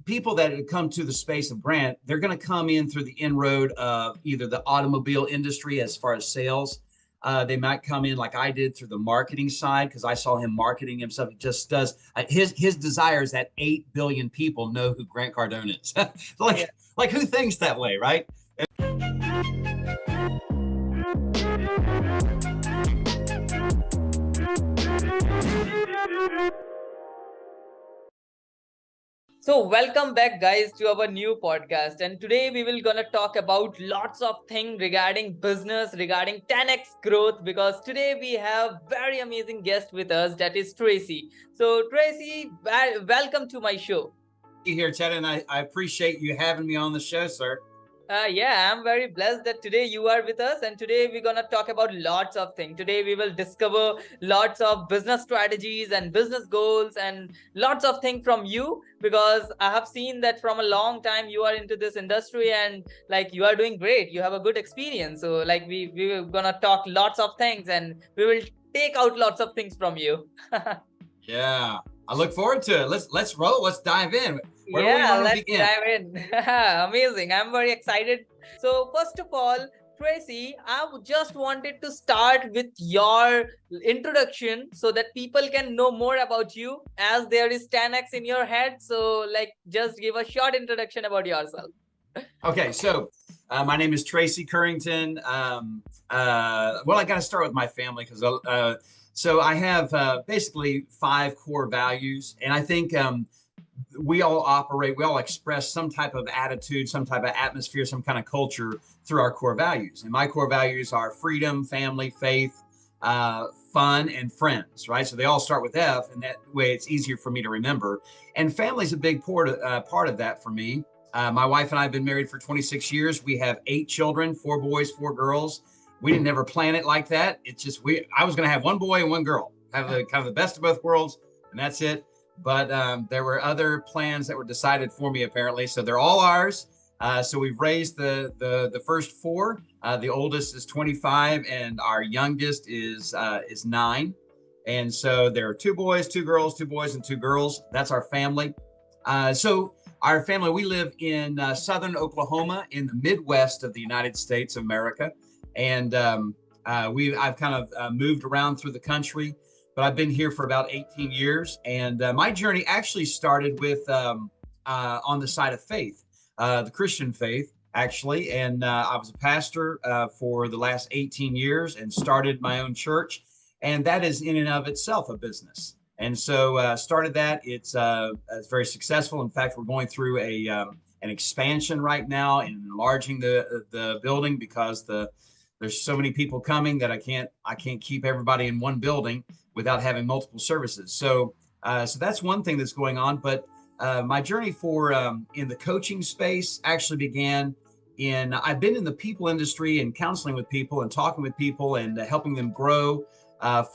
people that come to the space of Grant, they're going to come in through the inroad of either the automobile industry as far as sales. They might come in like I did through the marketing side because I saw him marketing himself. He just does. His desire is that 8 billion people know who Grant Cardone is. Yeah. like who thinks that way, right? So welcome back guys to our new podcast, and today we will gonna talk about lots of things regarding business, regarding 10x growth, because today we have very amazing guest with us, that is Tracy. So Tracy, welcome to my show. Here, Chetan, I appreciate you having me on the show, sir. Yeah, I'm very blessed that today you are with us, and today we're gonna talk about lots of things. Today we will discover lots of business strategies and business goals and lots of things from you, because I have seen that from a long time you are into this industry, and like you are doing great. You have a good experience. So like we were gonna talk lots of things, and we will take out lots of things from you. Yeah, I look forward to it. Let's roll. Let's dive in. Where do we Yeah, want to let's begin? dive in. Amazing. I'm very excited. So, first of all, Tracy, just wanted to start with your introduction so that people can know more about you, as there is 10x in your head. So, like, just give a short introduction about yourself. Okay, so my name is Tracy Currington. Well, I got to start with my family because so I have basically 5 core values, and I think we all express some type of attitude, some type of atmosphere, some kind of culture through our core values. And my core values are freedom, family, faith, fun, and friends, right? So they all start with F, and that way it's easier for me to remember. And family is a big part of that for me. My wife and I have been married for 26 years. We have 8 children, 4 boys, 4 girls. We didn't ever plan it like that. It's just I was going to have 1 boy and 1 girl, have the kind of the best of both worlds, and that's it. But there were other plans that were decided for me, apparently. So they're all ours. So we've raised the first 4. The oldest is 25, and our youngest is 9. And so there are 2 boys, 2 girls, 2 boys, and 2 girls. That's our family. So our family, we live in southern Oklahoma, in the Midwest of the United States of America. And I've kind of moved around through the country, but I've been here for about 18 years. And my journey actually started with on the side of faith, the Christian faith, actually. And I was a pastor for the last 18 years and started my own church. And that is in and of itself a business. And so started that. It's very successful. In fact, we're going through an expansion right now and enlarging the building because there's so many people coming that I can't keep everybody in one building without having multiple services. So that's one thing that's going on. But my journey in the coaching space actually began I've been in the people industry and counseling with people and talking with people and helping them grow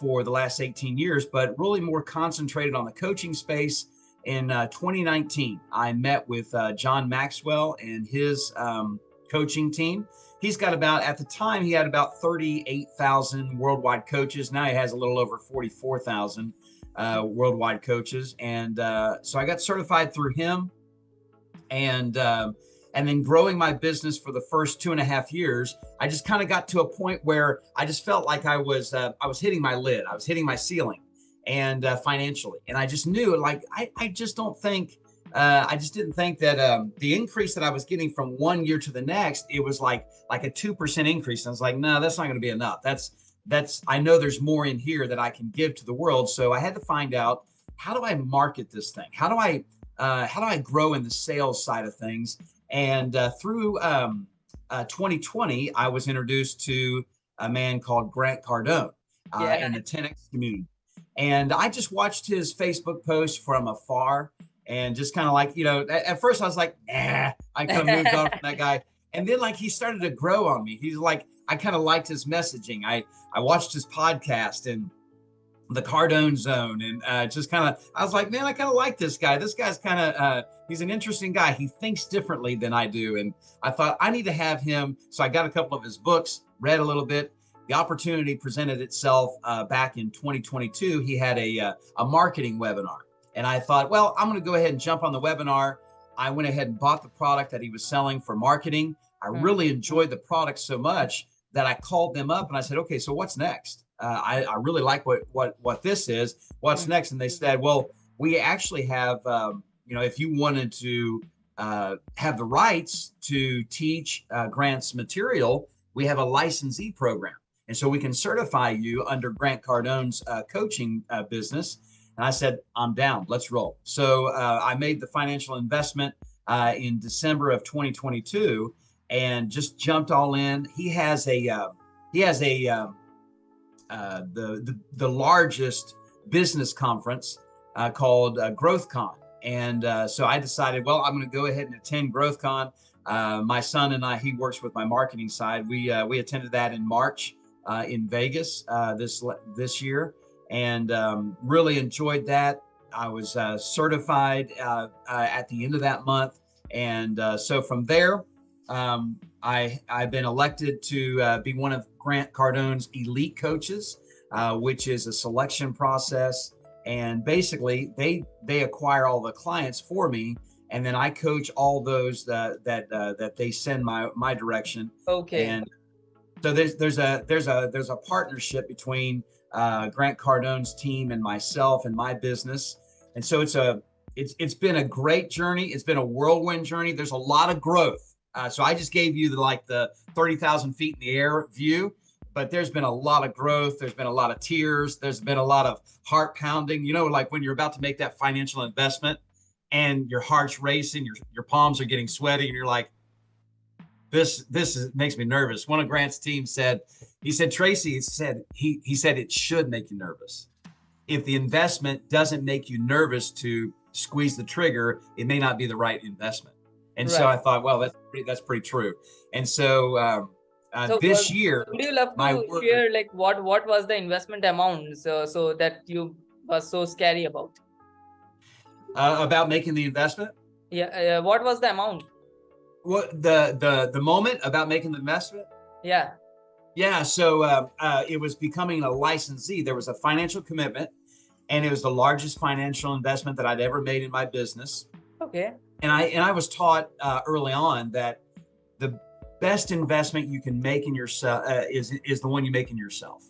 for the last 18 years, but really more concentrated on the coaching space. In 2019, I met with John Maxwell and his coaching team. He's got at the time, he had about 38,000 worldwide coaches. Now he has a little over 44,000 worldwide coaches. And so I got certified through him. And then growing my business for the first 2.5 years, I just kind of got to a point where I just felt like I was hitting my lid. I was hitting my ceiling and financially. And I just knew, like, I just don't think, I just didn't think that the increase that I was getting from one year to the next, it was like a 2% increase. And I was like, no, that's not going to be enough. I know there's more in here that I can give to the world. So I had to find out, how do I market this thing? How do I grow in the sales side of things? And through 2020, I was introduced to a man called Grant Cardone in the 10X community. And I just watched his Facebook post from afar and just kind of like, at first I was like, I kind of moved on from that guy. And then like he started to grow on me. He's like, I kind of liked his messaging. I watched his podcast and the Cardone Zone, and just kind of, I was like, man, I kind of like this guy. This guy's kind of, he's an interesting guy. He thinks differently than I do. And I thought I need to have him. So I got a couple of his books, read a little bit. The opportunity presented itself back in 2022. He had a marketing webinar. And I thought, well, I'm going to go ahead and jump on the webinar. I went ahead and bought the product that he was selling for marketing. I really enjoyed the product so much that I called them up and I said, okay, so what's next? I really like what this is. What's next? And they said, well, we actually have, if you wanted to have the rights to teach Grant's material, we have a licensee program. And so we can certify you under Grant Cardone's coaching business. And I said, I'm down, let's roll. So I made the financial investment in December of 2022 and just jumped all in. He has the largest business conference called GrowthCon. And so I decided, well, I'm going to go ahead and attend GrowthCon. My son and I, he works with my marketing side. We attended that in March in Vegas this year, and really enjoyed that. I was certified at the end of that month, and so from there, I've been elected to be one of Grant Cardone's elite coaches, which is a selection process. And basically, they acquire all the clients for me, and then I coach all those that they send my direction. Okay. And so there's a partnership between Grant Cardone's team and myself and my business. And so it's been a great journey. It's been a whirlwind journey. There's a lot of growth. So I just gave you the 30,000 feet in the air view. But there's been a lot of growth. There's been a lot of tears. There's been a lot of heart pounding, like when you're about to make that financial investment and your heart's racing, your palms are getting sweaty, and you're like, this makes me nervous. One of Grant's team said, Tracy said, he said it should make you nervous. If the investment doesn't make you nervous to squeeze the trigger, it may not be the right investment. And so I thought, well, that's pretty true. And so, this year, would you love to share what was the investment amount so that you was so scary about making the investment? Yeah. What was the amount? What the moment about making the investment? Yeah. Yeah. So it was becoming a licensee. There was a financial commitment, and it was the largest financial investment that I'd ever made in my business. Okay. And I was taught early on that the best investment you can make in yourself is the one you make in yourself.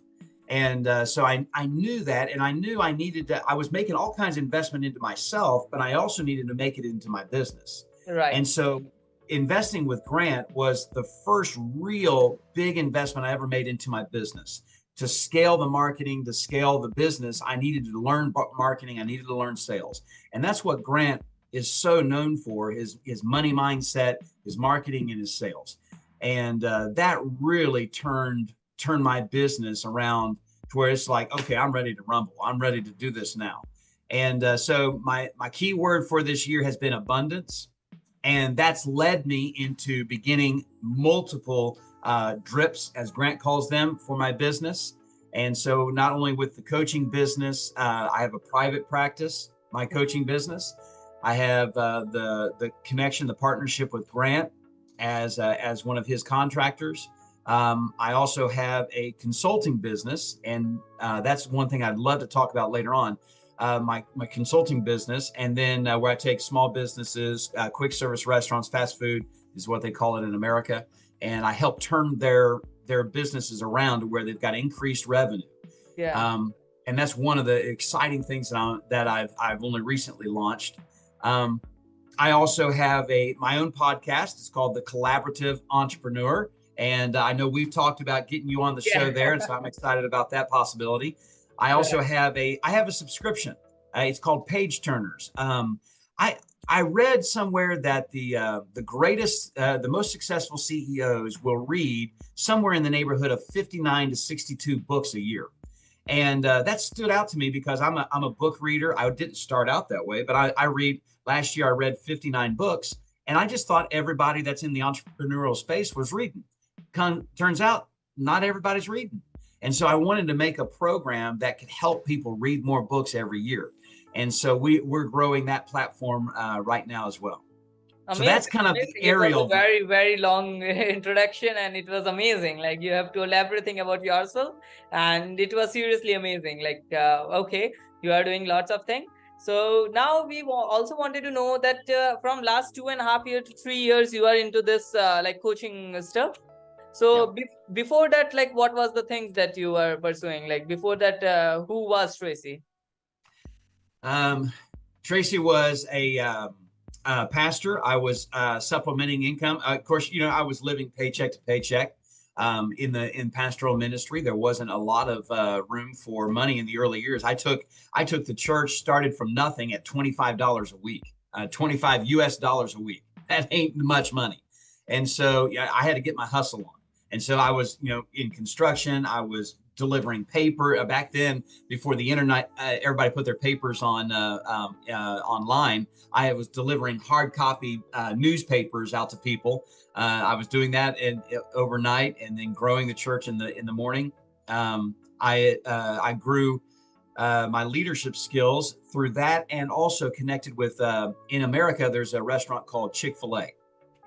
And so I knew that, and I knew I needed to, I was making all kinds of investment into myself, but I also needed to make it into my business. Right. And so investing with Grant was the first real big investment I ever made into my business. To scale the marketing, to scale the business, I needed to learn marketing. I needed to learn sales. And that's what Grant is so known for, his money mindset, his marketing, and his sales. And that really turned my business around to where it's like, okay, I'm ready to rumble. I'm ready to do this now. And so my key word for this year has been abundance. And that's led me into beginning multiple drips, as Grant calls them, for my business. And so not only with the coaching business, I have a private practice, my coaching business. I have the connection, the partnership with Grant as one of his contractors. I also have a consulting business, and that's one thing I'd love to talk about later on. My consulting business, and then where I take small businesses, quick service restaurants, fast food is what they call it in America, and I help turn their businesses around to where they've got increased revenue. Yeah. And that's one of the exciting things that I've only recently launched. I also have my own podcast. It's called The Collaborative Entrepreneur. And I know we've talked about getting you on the show there. And so I'm excited about that possibility. I also have a subscription. It's called Page Turners. I read somewhere that the greatest, the most successful CEOs will read somewhere in the neighborhood of 59 to 62 books a year. And that stood out to me because I'm a book reader. I didn't start out that way, but I read. Last year, I read 59 books, and I just thought everybody that's in the entrepreneurial space was reading. Turns out not everybody's reading. And so I wanted to make a program that could help people read more books every year. And so we're growing that platform right now as well. Amazing. So that's kind of the aerial. It was a very, very long introduction, and it was amazing. Like, you have told everything about yourself, and it was seriously amazing. Like, okay, you are doing lots of things. So now we also wanted to know that from last 2.5 years to 3 years, you are into this like coaching stuff. So before that, like what was the things that you were pursuing? Like before that, who was Tracy? Tracy was a pastor. I was supplementing income. Of course, I was living paycheck to paycheck. In pastoral ministry, there wasn't a lot of room for money in the early years. I took the church, started from nothing at $25 a week, 25 US dollars a week. That ain't much money, and so I had to get my hustle on. And so I was, in construction. I was delivering paper back then. Before the internet, everybody put their papers on online. I was delivering hard copy newspapers out to people. I was doing that overnight, and then growing the church in the morning. I grew my leadership skills through that, and also connected with in America. There's a restaurant called Chick-fil-A,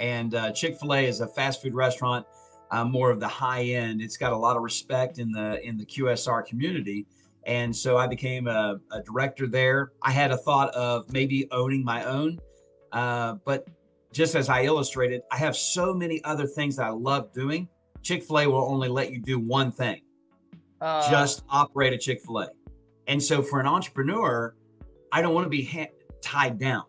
and Chick-fil-A is a fast food restaurant. More of the high end. It's got a lot of respect in the QSR community. And so I became a director there. I had a thought of maybe owning my own, but just as I illustrated, I have so many other things that I love doing. Chick-fil-A will only let you do one thing, just operate a Chick-fil-A. And so for an entrepreneur, I don't want to be tied down.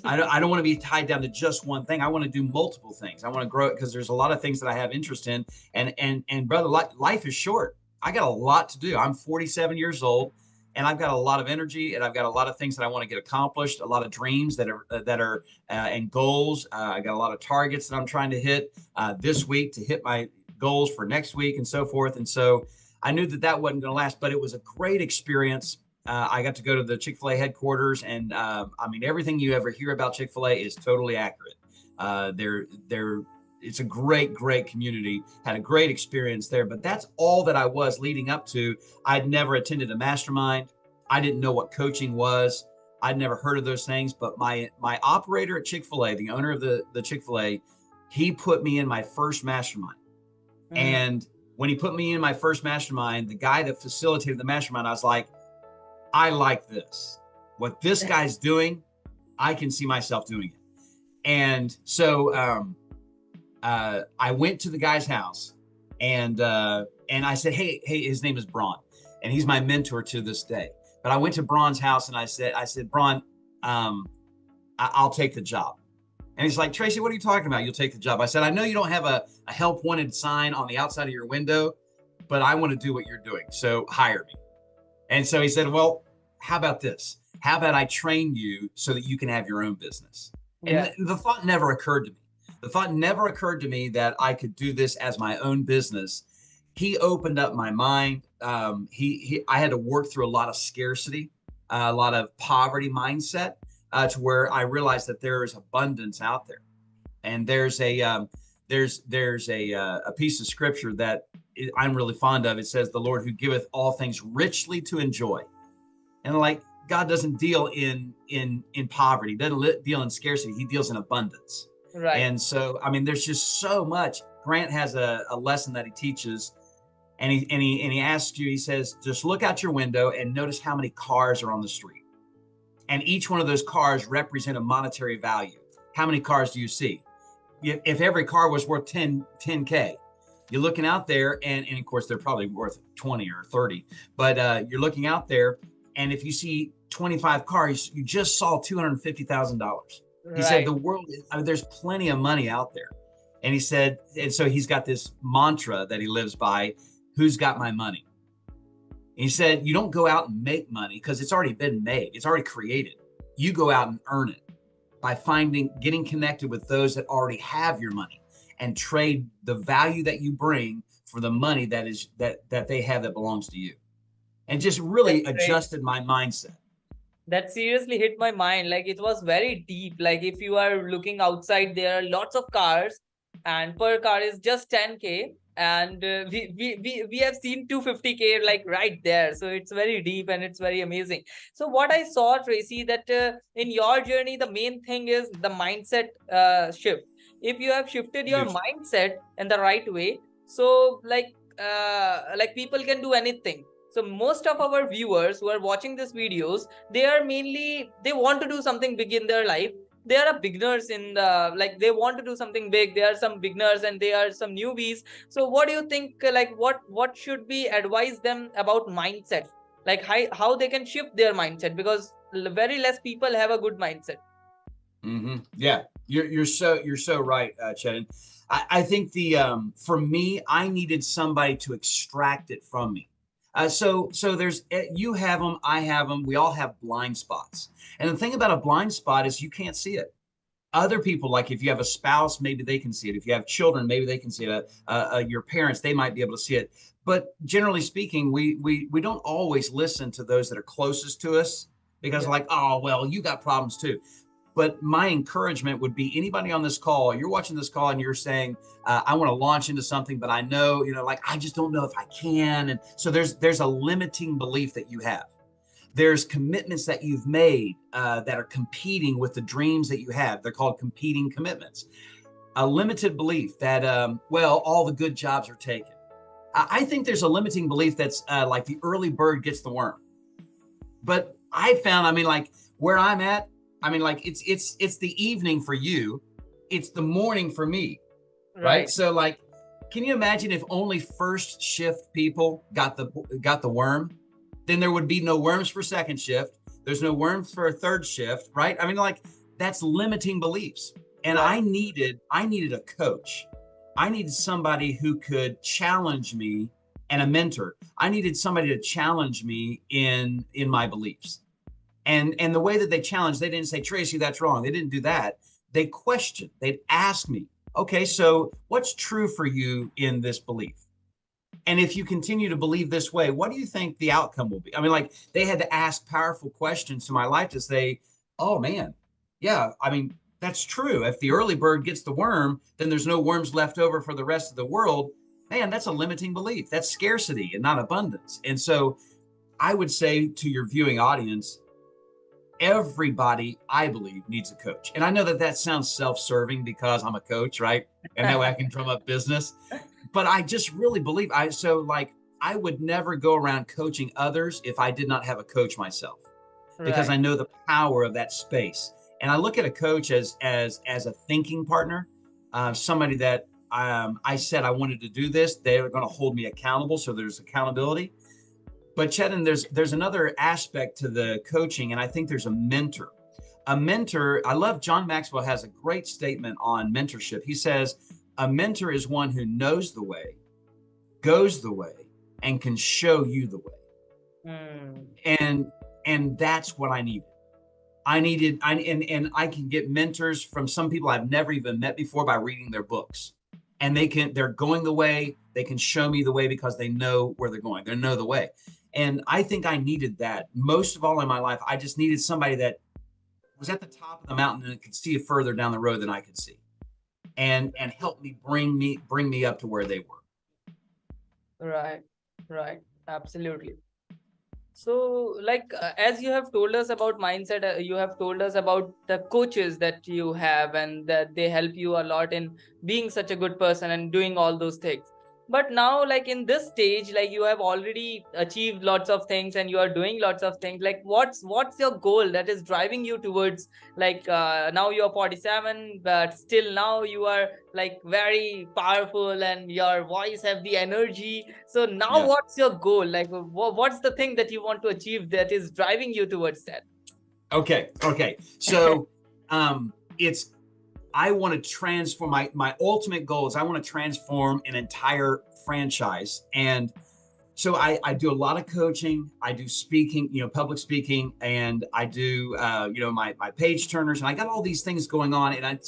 I don't want to be tied down to just one thing. I want to do multiple things. I want to grow it because there's a lot of things that I have interest in. And brother, life is short. I got a lot to do. I'm 47 years old, and I've got a lot of energy, and I've got a lot of things that I want to get accomplished, a lot of dreams that are and goals. I got a lot of targets that I'm trying to hit this week to hit my goals for next week and so forth. And so I knew that wasn't going to last, but it was a great experience. I got to go to the Chick-fil-A headquarters, and everything you ever hear about Chick-fil-A is totally accurate. It's a great community. Had a great experience there, but that's all that I was leading up to. I'd never attended a mastermind. I didn't know what coaching was. I'd never heard of those things, but my operator at Chick-fil-A, the owner of the Chick-fil-A, he put me in my first mastermind. And when he put me in my first mastermind, the guy that facilitated the mastermind, I was like, I like this. What this guy's doing, I can see myself doing it. And so I went to the guy's house, and I said, hey, his name is Braun, and he's my mentor to this day. But I went to Braun's house, and I said, Braun, I'll take the job. And he's like, Tracy, what are you talking about? You'll take the job. I said, I know you don't have a help wanted sign on the outside of your window, but I want to do what you're doing. So hire me. And so he said, well, how about this? How about I train you so that you can have your own business? Yeah. And the thought never occurred to me. The thought never occurred to me that I could do this as my own business. He opened up my mind. I had to work through a lot of scarcity, a lot of poverty mindset, to where I realized that there is abundance out there. And there's a piece of scripture that I'm really fond of. It says, the Lord who giveth all things richly to enjoy. And like, God doesn't deal in poverty, doesn't deal in scarcity. He deals in abundance. Right. And so, there's just so much. Grant has a lesson that he teaches, and he asks you, he says, just look out your window and notice how many cars are on the street. And each one of those cars represent a monetary value. How many cars do you see? If every car was worth 10K, you're looking out there, and of course, they're probably worth 20 or 30, but you're looking out there, and if you see 25 cars, you just saw $250,000. Right. He said, the world, there's plenty of money out there. And he said, and so he's got this mantra that he lives by, who's got my money? And he said, you don't go out and make money because it's already been made. It's already created. You go out and earn it by getting connected with those that already have your money, and trade the value that you bring for the money that they have that belongs to you. And just really adjusted my mindset. That seriously hit my mind. Like, it was very deep. Like, if you are looking outside, there are lots of cars, and per car is just 10K. And we have seen 250K like right there. So it's very deep and it's very amazing. So what I saw, Tracy, that in your journey, the main thing is the mindset shift. If you have shifted your mindset in the right way, so like people can do anything. So most of our viewers who are watching these videos, they are mainly, they want to do something big in their life. They are beginners in the, like, they want to do something big. They are some beginners and they are some newbies. So what do you think, like, what should we advise them about mindset? Like how they can shift their mindset, because very less people have a good mindset. Yeah, you're so right, Chetan. I think for me, I needed somebody to extract it from me. So there's you have them, I have them. We all have blind spots, and the thing about a blind spot is you can't see it. Other people, like if you have a spouse, maybe they can see it. If you have children, maybe they can see it. Your parents, they might be able to see it. But generally speaking, we don't always listen to those that are closest to us because, like, oh well, you got problems too. But my encouragement would be anybody on this call, you're watching this call and you're saying, I want to launch into something, but I know, like, I just don't know if I can. And so there's a limiting belief that you have. There's commitments that you've made that are competing with the dreams that you have. They're called competing commitments. A limited belief that, all the good jobs are taken. I think there's a limiting belief that's like the early bird gets the worm. But I found, like where I'm at, like it's the evening for you, it's the morning for me, right? So like, can you imagine if only first shift people got the worm? Then there would be no worms for second shift. There's no worms for a third shift, right? Like that's limiting beliefs. And I needed a coach. I needed somebody who could challenge me, and a mentor. I needed somebody to challenge me in my beliefs. And the way that they challenged, they didn't say, Tracy, that's wrong. They didn't do that. They questioned. They'd ask me, okay, so what's true for you in this belief? And if you continue to believe this way, what do you think the outcome will be? Like they had to ask powerful questions to my life to say, oh man, yeah, that's true. If the early bird gets the worm, then there's no worms left over for the rest of the world. Man, that's a limiting belief. That's scarcity and not abundance. And so I would say to your viewing audience, everybody, I believe, needs a coach. And I know that sounds self-serving because I'm a coach, right? And that way I can drum up business. But I just really believe I would never go around coaching others if I did not have a coach myself, because I know the power of that space. And I look at a coach as a thinking partner, somebody that I said I wanted to do this. They're going to hold me accountable. So there's accountability. But Chetan, there's another aspect to the coaching, and I think there's a mentor. A mentor, I love John Maxwell has a great statement on mentorship. He says, a mentor is one who knows the way, goes the way, and can show you the way. And that's what I needed. And I can get mentors from some people I've never even met before by reading their books. And they're going the way, they can show me the way because they know where they're going. They know the way. And I think I needed that most of all in my life. I just needed somebody that was at the top of the mountain and could see it further down the road than I could see, and help me bring me up to where they were. Right. Absolutely. So like, as you have told us about mindset, you have told us about the coaches that you have and that they help you a lot in being such a good person and doing all those things. But now, like in this stage, like you have already achieved lots of things and you are doing lots of things. Like what's your goal that is driving you towards, like now you're 47, but still now you are like very powerful and your voice have the energy. So now what's your goal? Like what's the thing that you want to achieve that is driving you towards that? Okay. So I want to transform my ultimate goal is I want to transform an entire franchise. And so I do a lot of coaching. I do speaking, public speaking, and I do, my page turners, and I got all these things going on. And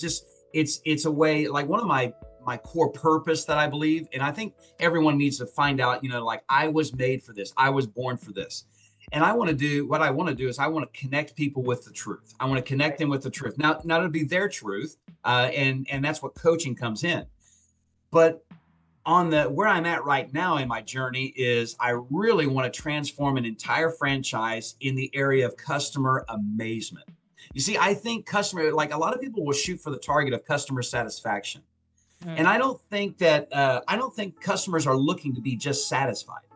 it's a way, like one of my core purpose that I believe, and I think everyone needs to find out, like I was made for this. I was born for this. And what I want to do is I want to connect people with the truth. I want to connect them with the truth. Now it'll be their truth. And that's what coaching comes in. But where I'm at right now in my journey is I really want to transform an entire franchise in the area of customer amazement. You see, I think like a lot of people will shoot for the target of customer satisfaction. And I don't think customers are looking to be just satisfied.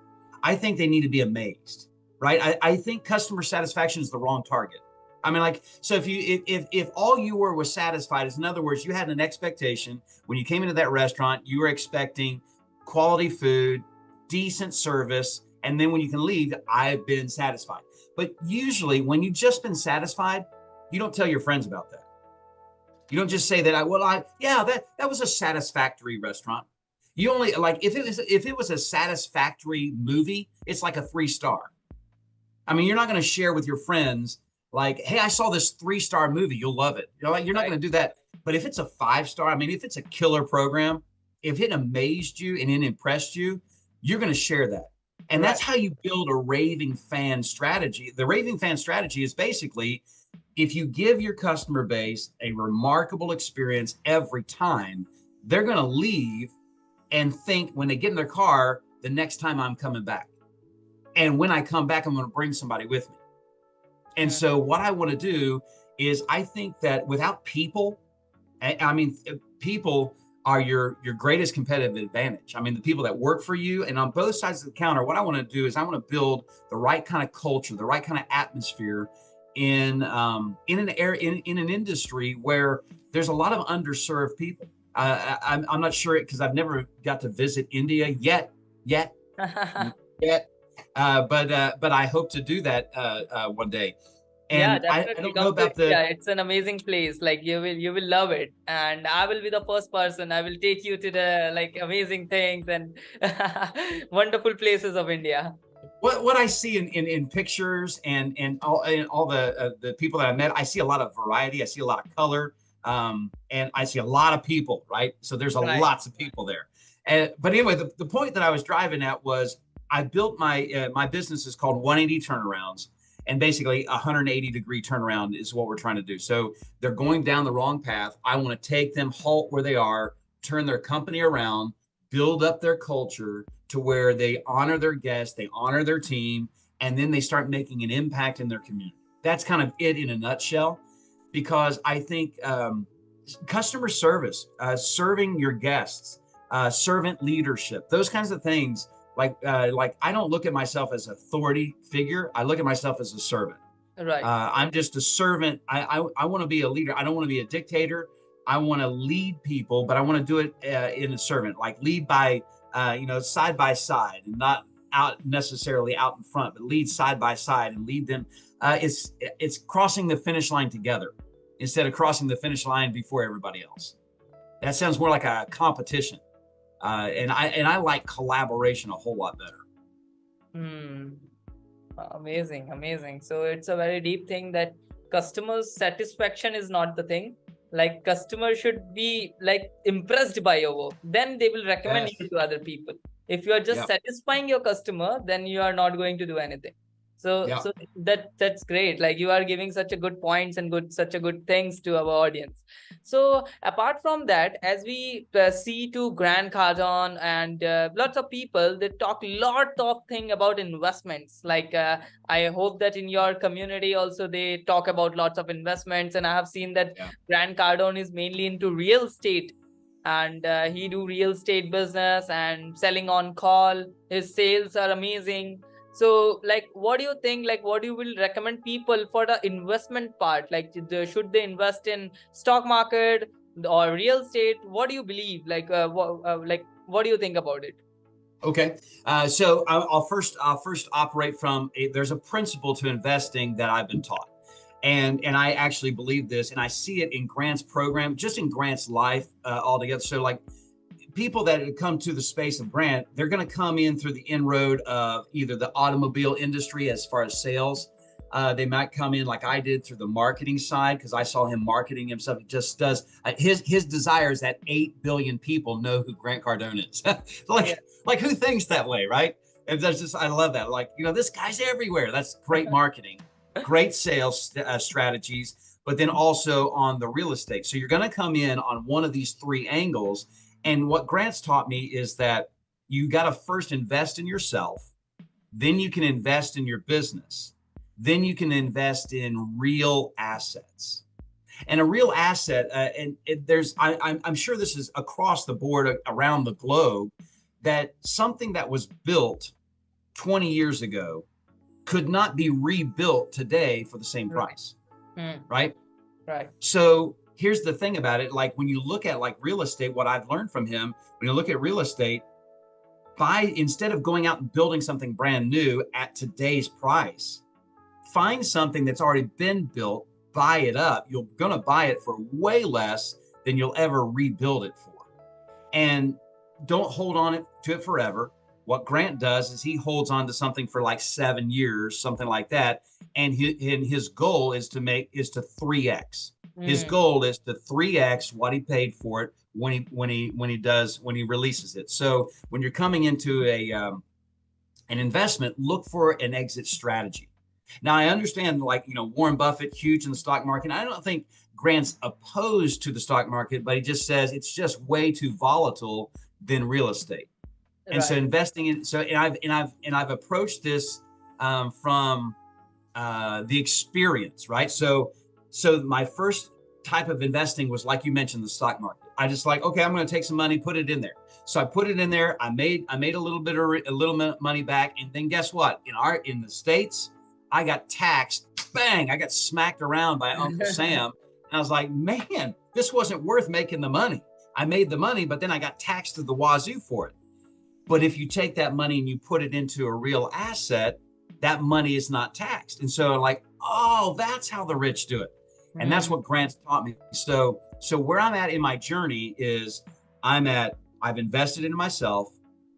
I think they need to be amazed, right? I think customer satisfaction is the wrong target. I mean, like, so if all you were was satisfied, is in other words, you had an expectation when you came into that restaurant, you were expecting quality food, decent service, and then when you can leave, I've been satisfied. But usually when you've just been satisfied, you don't tell your friends about that. You don't just say that that was a satisfactory restaurant. You only, like, if it was a satisfactory movie, it's like a 3-star. I mean, you're not going to share with your friends like, hey, I saw this 3-star movie. You'll love it. You're not going to do that. But if it's a 5-star, I mean, if it's a killer program, if it amazed you and it impressed you, you're going to share that. And that's how you build a raving fan strategy. The raving fan strategy is basically, if you give your customer base a remarkable experience every time, they're going to leave and think when they get in their car, the next time I'm coming back. And when I come back, I'm going to bring somebody with me. And so what I want to do is, I think that without people, I mean, people are your greatest competitive advantage. I mean, the people that work for you, and on both sides of the counter, what I want to do is I want to build the right kind of culture, the right kind of atmosphere in an industry where there's a lot of underserved people. I'm not sure because I've never got to visit India yet. But I hope to do that one day. And yeah, definitely. I don't know about Yeah, it's an amazing place. Like, you will love it, and I will be the first person. I will take you to the like amazing things and wonderful places of India. What I see in pictures and all the people that I met. I see a lot of variety. I see a lot of color, and I see a lot of people. Right, so there's lots of people there. But anyway, the point that I was driving at was, I built my business is called 180 Turnarounds. And basically 180-degree turnaround is what we're trying to do. So they're going down the wrong path. I want to take them, halt where they are, turn their company around, build up their culture to where they honor their guests, they honor their team, and then they start making an impact in their community. That's kind of it in a nutshell, because I think customer service, serving your guests, servant leadership, those kinds of things. Like I don't look at myself as an authority figure. I look at myself as a servant. Right. I'm just a servant. I want to be a leader. I don't want to be a dictator. I want to lead people, but I want to do it in a servant, like lead by, side by side, and not necessarily out in front, but lead side by side and lead them. It's crossing the finish line together instead of crossing the finish line before everybody else. That sounds more like a competition. And I like collaboration a whole lot better. Amazing. So it's a very deep thing that customers' satisfaction is not the thing. Like, customers should be like impressed by your work. Then they will recommend you to other people. If you are just satisfying your customer, then you are not going to do anything. So that's great. Like, you are giving such a good points and such a good things to our audience. So apart from that, as we see to Grant Cardone and lots of people, they talk lot of thing about investments. Like, I hope that in your community also they talk about lots of investments. And I have seen that Grant Cardone is mainly into real estate. And he do real estate business and selling on call. His sales are amazing. So, like, what do you think? Like, what you will recommend people for the investment part? Like, should they invest in stock market or real estate? What do you believe? Like, what do you think about it? Okay, so I'll first operate from there's a principle to investing that I've been taught, and I actually believe this, and I see it in Grant's program, just in Grant's life altogether. So, like, people that come to the space of Grant, they're going to come in through the inroad of either the automobile industry as far as sales. They might come in like I did through the marketing side, because I saw him marketing himself. He just does his desire is that 8 billion people know who Grant Cardone is. Like who thinks that way, right? And that's just, I love that. Like, this guy's everywhere. That's great marketing, great sales strategies, but then also on the real estate. So you're going to come in on one of these 3 angles. And what Grant's taught me is that you got to first invest in yourself, then you can invest in your business, then you can invest in real assets. And a real asset, I'm sure this is across the board around the globe, that something that was built 20 years ago could not be rebuilt today for the same price, right? Right. So here's the thing about it. Like when you look at like real estate, what I've learned from him, when you look at real estate, instead of going out and building something brand new at today's price, find something that's already been built, buy it up. You're going to buy it for way less than you'll ever rebuild it for. And don't hold on to it forever. What Grant does is he holds on to something for like 7 years, something like that. And his goal is to 3x. His goal is to 3x what he paid for it when he releases it. So when you're coming into an investment, look for an exit strategy. Now I understand, like, Warren Buffett, huge in the stock market. I don't think Grant's opposed to the stock market, but he just says it's just way too volatile than real estate. And so investing in, I've approached this from the experience, right? So my first type of investing was, like you mentioned, the stock market. I just like, okay, I'm going to take some money, put it in there. So I put it in there. I made a little money back, and then guess what? In the States, I got taxed. Bang! I got smacked around by Uncle Sam, and I was like, man, this wasn't worth making the money. I made the money, but then I got taxed to the wazoo for it. But if you take that money and you put it into a real asset, that money is not taxed. And so like, oh, that's how the rich do it. And that's what Grant's taught me. So where I'm at in my journey is I've invested in myself.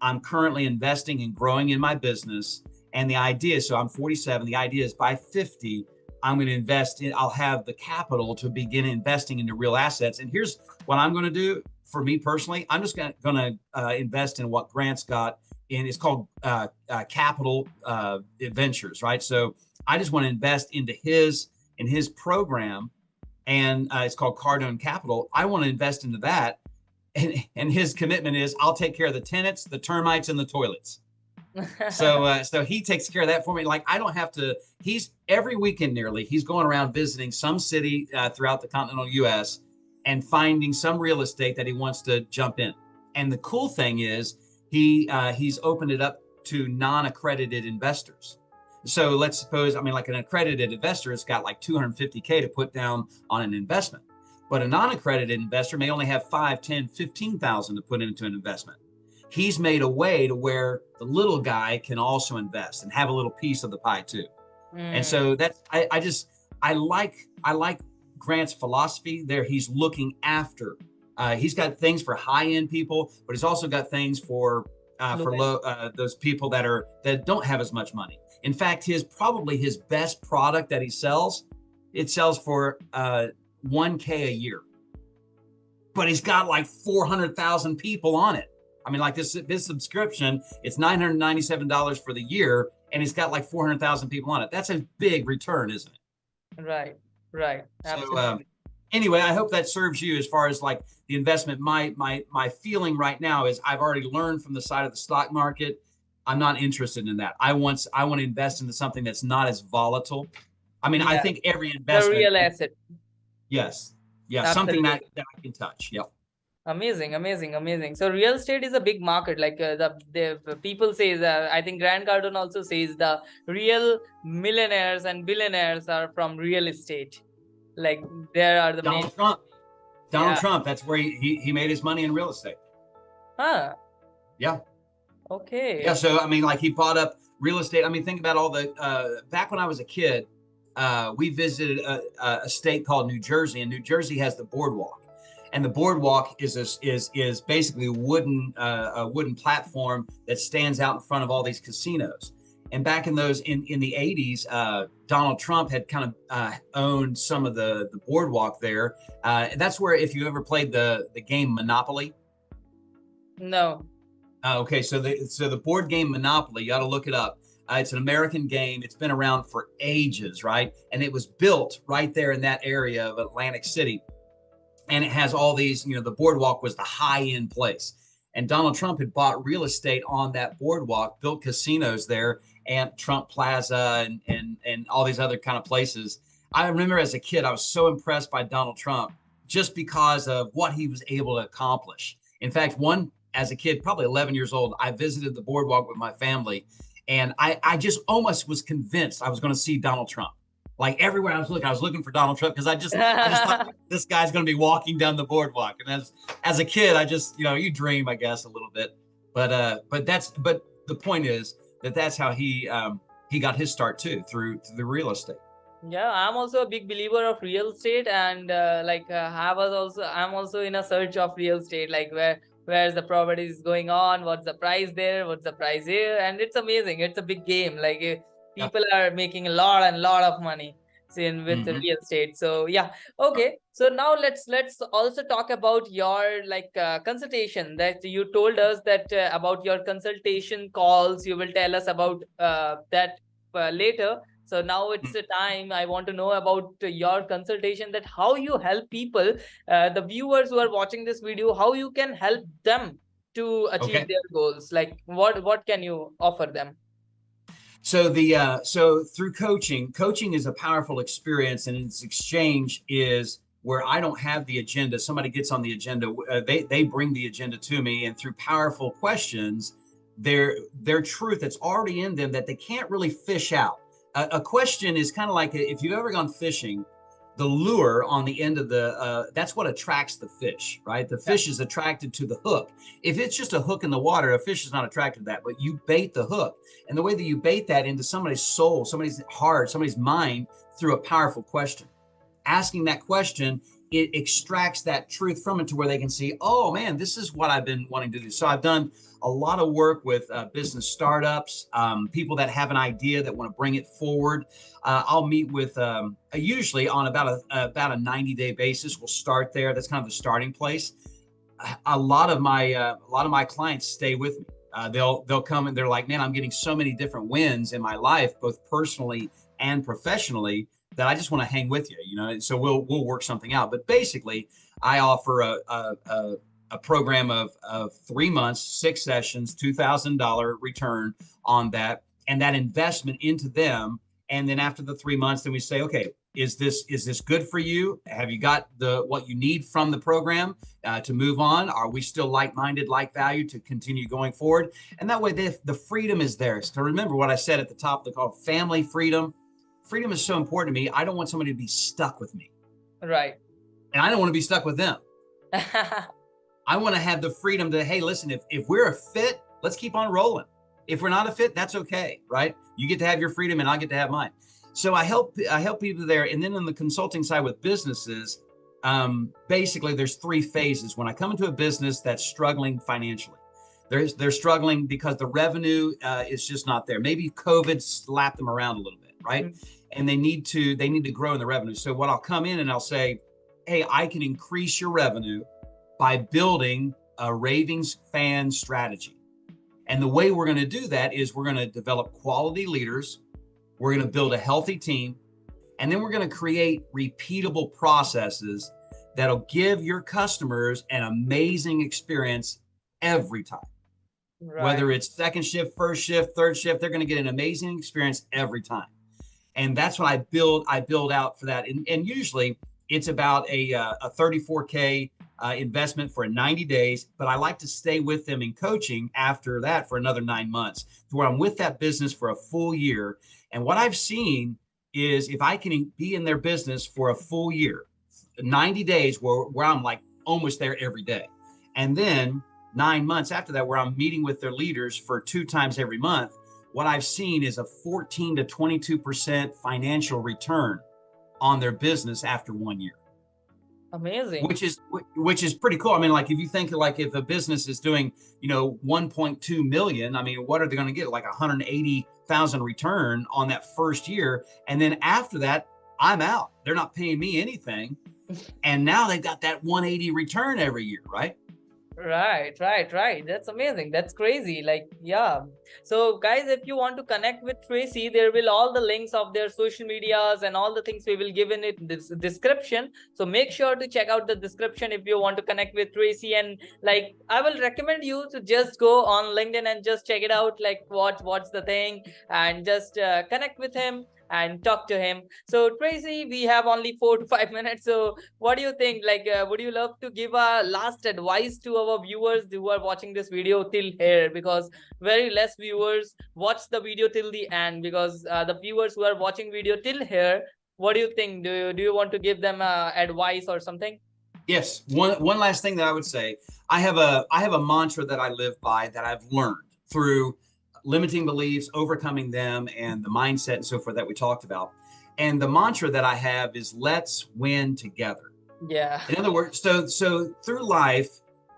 I'm currently investing and growing in my business. And the idea, so I'm 47. The idea is by 50, I'm going to invest in, I'll have the capital to begin investing into real assets. And here's what I'm going to do for me personally. I'm just going to invest in what Grant's got in. It's called capital ventures, right? So I just want to invest into his program, and it's called Cardone Capital. I want to invest into that. And his commitment is I'll take care of the tenants, the termites, and the toilets. So he takes care of that for me. Like I don't have to, every weekend nearly, he's going around visiting some city throughout the continental US and finding some real estate that he wants to jump in. And the cool thing is he's opened it up to non-accredited investors. So let's suppose, like an accredited investor has got like $250K to put down on an investment, but a non-accredited investor may only have 5, 10, 15,000 to put into an investment. He's made a way to where the little guy can also invest and have a little piece of the pie too. And so that's, I like Grant's philosophy there. He's looking after, he's got things for high-end people, but he's also got things for those people that don't have as much money. In fact, probably his best product that he sells, it sells for $1K a year, but he's got like 400,000 people on it. Like this subscription, it's $997 for the year, and it's got like 400,000 people on it. That's a big return, isn't it? Right. Absolutely. So anyway, I hope that serves you as far as like the investment. My feeling right now is I've already learned from the side of the stock market. I'm not interested in that. I want to invest into something that's not as volatile. I think every investment, the real asset. Yes. Absolutely. Something that I can touch. Yep. Amazing. So real estate is a big market. Like the people say that, I think Grant Cardone also says the real millionaires and billionaires are from real estate. Like there are the Donald Trump. That's where he made his money in real estate. Huh. Yeah. Okay. Yeah. So like he bought up real estate. Think about all the back when I was a kid, we visited a state called New Jersey, and New Jersey has the boardwalk. And the boardwalk is basically a wooden platform that stands out in front of all these casinos. And back in the 80s, Donald Trump had kind of owned some of the boardwalk there. That's where, if you ever played the game Monopoly. No. Okay, so the board game Monopoly, you got to look it up. It's an American game. It's been around for ages, right? And it was built right there in that area of Atlantic City. And it has all these, the boardwalk was the high-end place. And Donald Trump had bought real estate on that boardwalk, built casinos there, and Trump Plaza and all these other kind of places. I remember as a kid, I was so impressed by Donald Trump just because of what he was able to accomplish. In fact, as a kid, probably 11 years old, I visited the boardwalk with my family, And I just almost was convinced I was going to see Donald Trump. Like everywhere I was looking for Donald Trump because I just thought this guy's going to be walking down the boardwalk. And as a kid, I just, you dream, I guess, a little bit. But the point is that's how he got his start too, through the real estate. Yeah, I'm also a big believer of real estate, and I'm also in a search of real estate, like where's the property is going on, what's the price there, what's the price here, and it's amazing. It's a big game. Like people are making a lot of money with the real estate. So yeah, okay. So now let's also talk about your consultation that you told us that about your consultation calls. You will tell us about that later. So now it's the time I want to know about your consultation, that how you help people, the viewers who are watching this video, how you can help them to achieve their goals. Like what can you offer them? So so through coaching is a powerful experience, and its exchange is where I don't have the agenda. Somebody gets on the agenda. They bring the agenda to me, and through powerful questions, their truth that's already in them that they can't really fish out. A question is kind of like if you've ever gone fishing, the lure on the end of that's what attracts the fish, right? The fish is attracted to the hook. If it's just a hook in the water, a fish is not attracted to that, but you bait the hook. And the way that you bait that into somebody's soul, somebody's heart, somebody's mind through a powerful question. Asking that question, it extracts that truth from it to where they can see, oh man, this is what I've been wanting to do. So I've done a lot of work with business startups, people that have an idea that want to bring it forward. I'll meet with usually on about a 90-day basis. We'll start there. That's kind of the starting place. A lot of my clients stay with me. They'll come and they're like, man, I'm getting so many different wins in my life, both personally and professionally, that I just want to hang with you, so we'll work something out. But basically, I offer a program of 3 months, 6 sessions, $2,000 return on that, and that investment into them. And then after the 3 months, then we say, okay, is this good for you? Have you got what you need from the program to move on? Are we still like-minded, like value to continue going forward? And that way, the freedom is there. So remember what I said at the top, they call family freedom. Freedom is so important to me. I don't want somebody to be stuck with me. Right. And I don't want to be stuck with them. I want to have the freedom to, hey, listen, if we're a fit, let's keep on rolling. If we're not a fit, that's okay, right? You get to have your freedom and I get to have mine. So I help people there. And then on the consulting side with businesses, basically there's 3 phases. When I come into a business that's struggling financially, they're struggling because the revenue is just not there. Maybe COVID slapped them around a little bit, right? Mm-hmm. And they need to grow in the revenue. So what I'll come in and I'll say, hey, I can increase your revenue by building a ravings fan strategy. And the way we're going to do that is we're going to develop quality leaders. We're going to build a healthy team. And then we're going to create repeatable processes that'll give your customers an amazing experience every time. Right. Whether it's second shift, first shift, third shift, they're going to get an amazing experience every time. And that's what I build out for that. And usually it's about a 34K investment for 90 days, but I like to stay with them in coaching after that for another 9 months, to where I'm with that business for a full year. And what I've seen is if I can be in their business for a full year, 90 days where I'm like almost there every day. And then 9 months after that, where I'm meeting with their leaders for 2 times every month, what I've seen is a 14 to 22% financial return on their business after 1 year. Amazing. Which is pretty cool. I mean, like if you think like if a business is doing, 1.2 million, I mean, what are they going to get? Like 180,000 return on that first year. And then after that, I'm out. They're not paying me anything. And now they've got that 180 return every year, right? Right. That's amazing. That's crazy. Like, yeah. So guys, if you want to connect with Tracy, there will all the links of their social medias and all the things we will give in it this description. So make sure to check out the description if you want to connect with Tracy. And like, I will recommend you to just go on LinkedIn and just check it out. Like what's the thing, and just connect with him. and talk to him. So Tracy, we have only 4 to 5 minutes. So what do you think? Like, would you love to give a last advice to our viewers who are watching this video till here? Because very less viewers watch the video till the end, because the viewers who are watching video till here, what do you think? Do you want to give them advice or something? Yes. One last thing that I would say, I have a mantra that I live by that I've learned through limiting beliefs, overcoming them, and the mindset and so forth that we talked about. And the mantra that I have is let's win together. Yeah. In other words, so through life,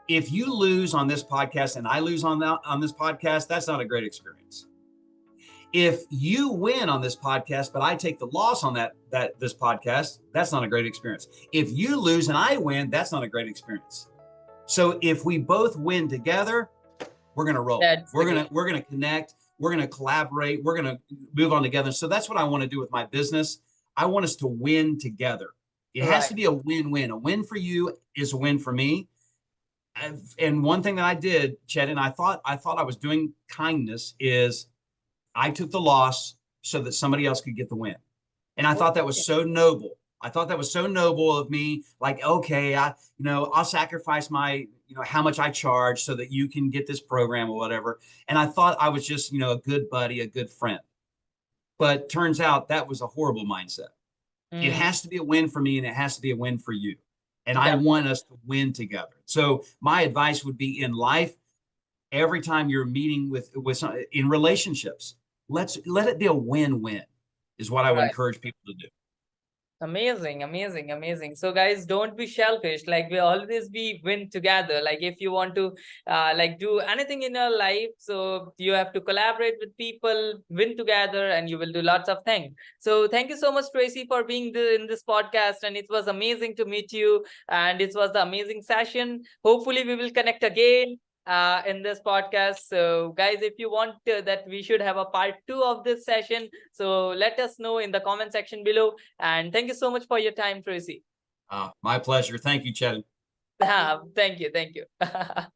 if you lose on this podcast and I lose on this podcast, that's not a great experience. If you win on this podcast, but I take the loss on this podcast, that's not a great experience. If you lose and I win, that's not a great experience. So if we both win together, we're gonna roll. We're gonna connect. We're gonna collaborate. We're gonna move on together. So that's what I want to do with my business. I want us to win together. It has to be a win-win. A win for you is a win for me. And one thing that I did, Chetan, I thought I was doing kindness is I took the loss so that somebody else could get the win. And I thought that was so noble. I thought that was so noble of me. Like, okay, I'll sacrifice my, how much I charge so that you can get this program or whatever. And I thought I was just, a good buddy, a good friend. But turns out that was a horrible mindset. It has to be a win for me and it has to be a win for you. And I want us to win together. So my advice would be in life, every time you're meeting with in relationships, let it be a win-win is what I would encourage people to do. Amazing, amazing, amazing. So guys, don't be selfish. Like, we always be win together. Like, if you want to like do anything in your life, so you have to collaborate with people, win together, and you will do lots of things. So thank you so much, Tracy, for being in this podcast. And it was amazing to meet you. And it was the amazing session. Hopefully we will connect again in this podcast. So guys, if you want that we should have a part 2 of this session, so let us know in the comment section below. And thank you so much for your time, Tracy. My pleasure. Thank you, Chetan. Thank you.